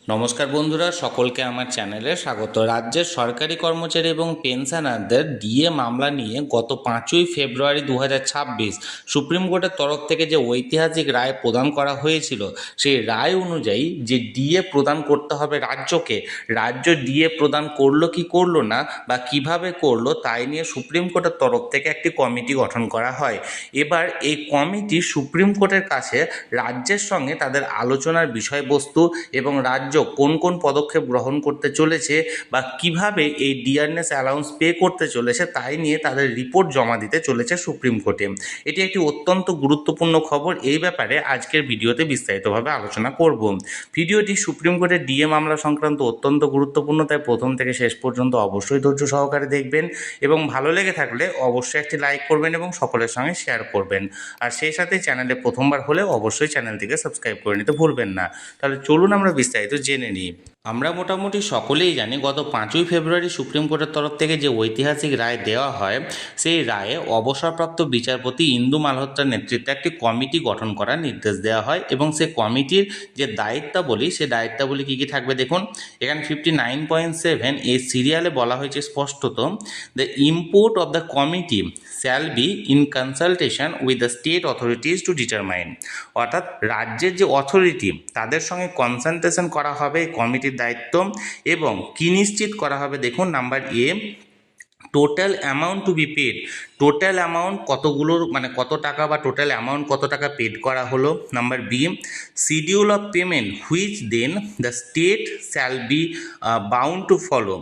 নমস্কার বন্ধুরা, সকলকে আমার চ্যানেলে স্বাগত। রাজ্যের সরকারি কর্মচারী এবং পেনশনারদের ডিএ মামলা নিয়ে গত 5ই ফেব্রুয়ারি 2026 সুপ্রিম কোর্টের তরফ থেকে যে ঐতিহাসিক রায় প্রদান করা হয়েছিল, সেই রায় অনুযায়ী যে ডিএ প্রদান করতে হবে রাজ্যকে, রাজ্য ডিএ প্রদান করলো কি করলো না বা কিভাবে করলো তাই নিয়ে সুপ্রিম কোর্টের তরফ থেকে একটি কমিটি গঠন করা হয়। এবার এই কমিটি সুপ্রিম কোর্টের কাছে রাজ্যের সঙ্গে তাদের আলোচনার বিষয়বস্তু এবং রাজ্য কোন কোন পদক্ষেপ গ্রহণ করতে চলেছে বা কিভাবে এই ডিয়ারনেস অ্যালাউন্স পে করতে চলেছে তাই নিয়ে তাদের রিপোর্ট জমা দিতে চলেছে সুপ্রিম কোর্টে। এটি একটি অত্যন্ত গুরুত্বপূর্ণ খবর। এই ব্যাপারে আজকের ভিডিওতে বিস্তারিতভাবে আলোচনা করব। ভিডিওটি সুপ্রিম কোর্টের ডিএ মামলা সংক্রান্ত অত্যন্ত গুরুত্বপূর্ণ, তাই প্রথম থেকে শেষ পর্যন্ত অবশ্যই ধৈর্য সহকারে দেখবেন এবং ভালো লেগে থাকলে অবশ্যই একটি লাইক করবেন এবং সকলের সঙ্গে শেয়ার করবেন। আর সেই সাথে চ্যানেলে প্রথমবার হলে অবশ্যই চ্যানেলটিকে সাবস্ক্রাইব করে নিতে ভুলবেন না। তাহলে চলুন আমরা বিস্তারিত জেনে নিই। আমরা মোটামুটি সকলেই জানি গত 5ই ফেব্রুয়ারি সুপ্রিম কোর্টের তরফ থেকে যে ঐতিহাসিক রায় দেওয়া হয়, সেই রায়ে অবসরপ্রাপ্ত বিচারপতি ইন্দু মালহোত্রার নেতৃত্বে একটি কমিটি গঠন করার নির্দেশ দেওয়া হয় এবং সেই কমিটির যে দায়িত্বাবলী, সে দায়িত্বাবলী কী কী থাকবে দেখুন। এখানে 59.7 এই সিরিয়ালে বলা হয়েছে স্পষ্টত, the import of the committee shall be in consultation with the state authorities to determine. অর্থাৎ রাজ্যের যে অথরিটি তাদের সঙ্গে কনসালটেশন করা হবে এই কমিটির দায়িত্ব। এবং কি নিশ্চিত করা হবে দেখুন, number A, total amount to be paid, total amount কতগুলোর মানে কত টাকা বা টোটাল অ্যামাউন্ট কত টাকা পেড করা হলো। Number B, schedule of payment which then the state shall be bound to follow.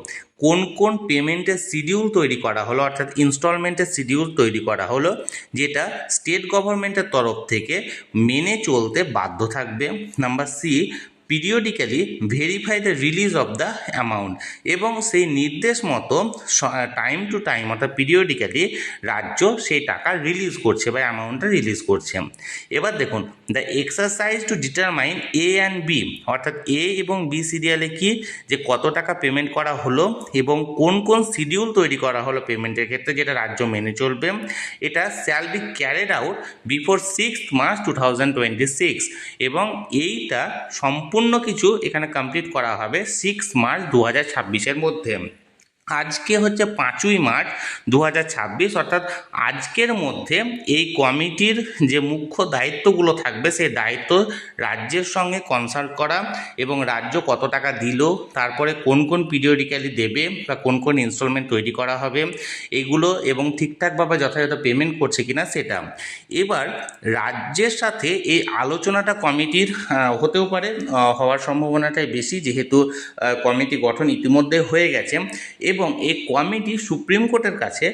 কোন কোন পেমেন্টের শিডিউল তৈরি করা হলো, অর্থাৎ ইনস্টলমেন্টের শিডিউল তৈরি করা হলো যেটা স্টেট গভর্নমেন্টের তরফ থেকে মেনে চলতে বাধ্য থাকবে। Number C, periodically verify the release of the amount, এবং সেই নির্দেশ মতো টাইম টু টাইম অর্থাৎ পিরিয়ডিক্যালি রাজ্য সেই টাকা রিলিজ করছে বা অ্যামাউন্টটা রিলিজ করছে। এবার দেখুন, the exercise to determine A and B, অর্থাৎ এ এবং বি সিরিয়ালে কি যে কত টাকা পেমেন্ট করা হলো এবং কোন কোন শিডিউল তৈরি করা হলো পেমেন্টের ক্ষেত্রে যেটা রাজ্য মেনে চলবে, এটা shall be carried out before 6th March 2026, এবং এইটা সম্পূর্ণ কিছু এখানে কমপ্লিট করা হবে 6 মার্চ 2026-এর মধ্যে। আজকে হচ্ছে 5ই মার্চ 2026, অর্থাৎ আজকের মধ্যে এই কমিটির যে মুখ্য দায়িত্বগুলো থাকবে সেই দায়িত্ব রাজ্যের সঙ্গে কনসাল্ট করা এবং রাজ্য কত টাকা দিল, তারপরে কোন কোন পিরিয়ডিক্যালি দেবে বা কোন কোন ইনস্টলমেন্ট তৈরি করা হবে এগুলো, এবং ঠিকঠাকভাবে যথাযথ পেমেন্ট করছে কিনা সেটা। এবার রাজ্যের সাথে এই আলোচনাটা কমিটির হতেও পারে, হওয়ার সম্ভাবনাটাই বেশি যেহেতু কমিটি গঠন ইতিমধ্যে হয়ে গেছে। এবং এই কমিটি সুপ্রিম কোর্টের কাছে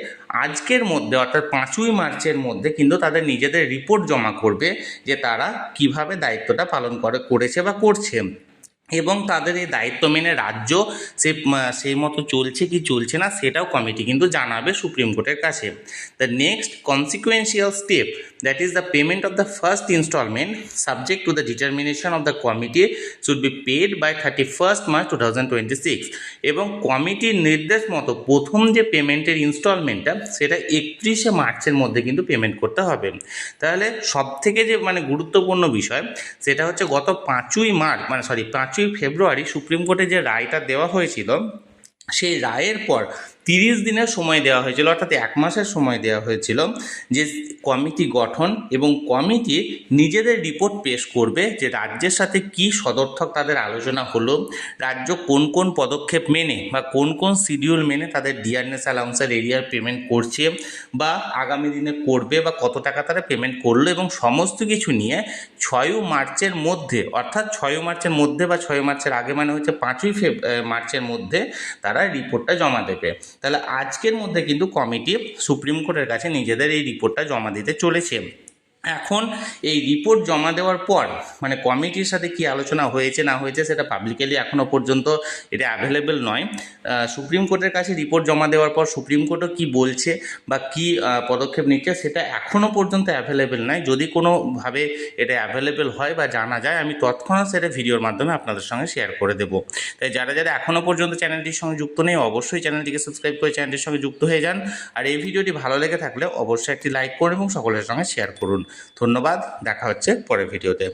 আজকের মধ্যে অর্থাৎ 5ই মার্চের মধ্যে কিন্তু তাদের নিজেদের রিপোর্ট জমা করবে যে তারা কিভাবে দায়িত্বটা পালন করেছে বা করছে, এবং তাদের এই দায়িত্ব মেনে রাজ্য সেই মতো চলছে কি চলছে না সেটাও কমিটি কিন্তু জানাবে সুপ্রিম কোর্টের কাছে। The next consequential step, that is the payment of the first instalment subject to the determination of the committee should be paid by 31st March 2026, এবং কমিটির নির্দেশ মতো প্রথম যে পেমেন্টের ইনস্টলমেন্টটা সেটা 31শে মার্চের মধ্যে কিন্তু পেমেন্ট করতে হবে। তাহলে সব থেকে যে গুরুত্বপূর্ণ বিষয় সেটা হচ্ছে গত 5ই ফেব্রুয়ারি সুপ্রিম কোর্টে যে রায়টা দেওয়া হয়েছিল, সেই রায়ের পর 30 দিনের সময় দেওয়া হয়েছিল, অর্থাৎ 1 মাসের সময় দেওয়া হয়েছিল যে কমিটি গঠন এবং কমিটি নিজেদের রিপোর্ট পেশ করবে যে রাজ্যের সাথে কি সদর্থক তাদের আলোচনা হলো, রাজ্য কোন কোন পদক্ষেপ মেনে বা কোন কোন শিডিউল মেনে তাদের ডিয়ারনেস অ্যালাউন্সের এরিয়ার পেমেন্ট করছে বা আগামী দিনে করবে বা কত টাকা তারা পেমেন্ট করলো, এবং সমস্ত কিছু নিয়ে 6 মার্চের মধ্যে, অর্থাৎ 6 মার্চের মধ্যে বা 6 মার্চের আগে মানে হচ্ছে 5ই মার্চের মধ্যে তারা রিপোর্টটা জমা দেবে। তাহলে আজকের মধ্যে কিন্তু কমিটি সুপ্রিম কোর্টের কাছে নিজেদের এই রিপোর্টটা জমা দিতে চলেছে। এখন এই রিপোর্ট জমা দেওয়ার পর কমিটির সাথে কি আলোচনা হয়েছে না হয়েছে সেটা পাবলিকলি এখনও পর্যন্ত এটা অ্যাভেলেবেল নয়। সুপ্রিম কোর্টের কাছে রিপোর্ট জমা দেওয়ার পর সুপ্রিম কোর্টও কী বলছে বা কী পদক্ষেপ নিচ্ছে সেটা এখনও পর্যন্ত অ্যাভেলেবেল নয়। যদি কোনোভাবে এটা অ্যাভেলেবেল হয় বা জানা যায়, আমি তৎক্ষণাৎ সেটা ভিডিওর মাধ্যমে আপনাদের সঙ্গে শেয়ার করে দেবো। তাই যারা যারা এখনও পর্যন্ত চ্যানেলটির সঙ্গে যুক্ত নেই অবশ্যই চ্যানেলটিকে সাবস্ক্রাইব করে চ্যানেলটির সঙ্গে যুক্ত হয়ে যান। আর এই ভিডিওটি ভালো লেগে থাকলে অবশ্যই একটি লাইক করুন এবং সকলের সঙ্গে শেয়ার করুন। ধন্যবাদ, দেখা হচ্ছে পরের ভিডিওতে।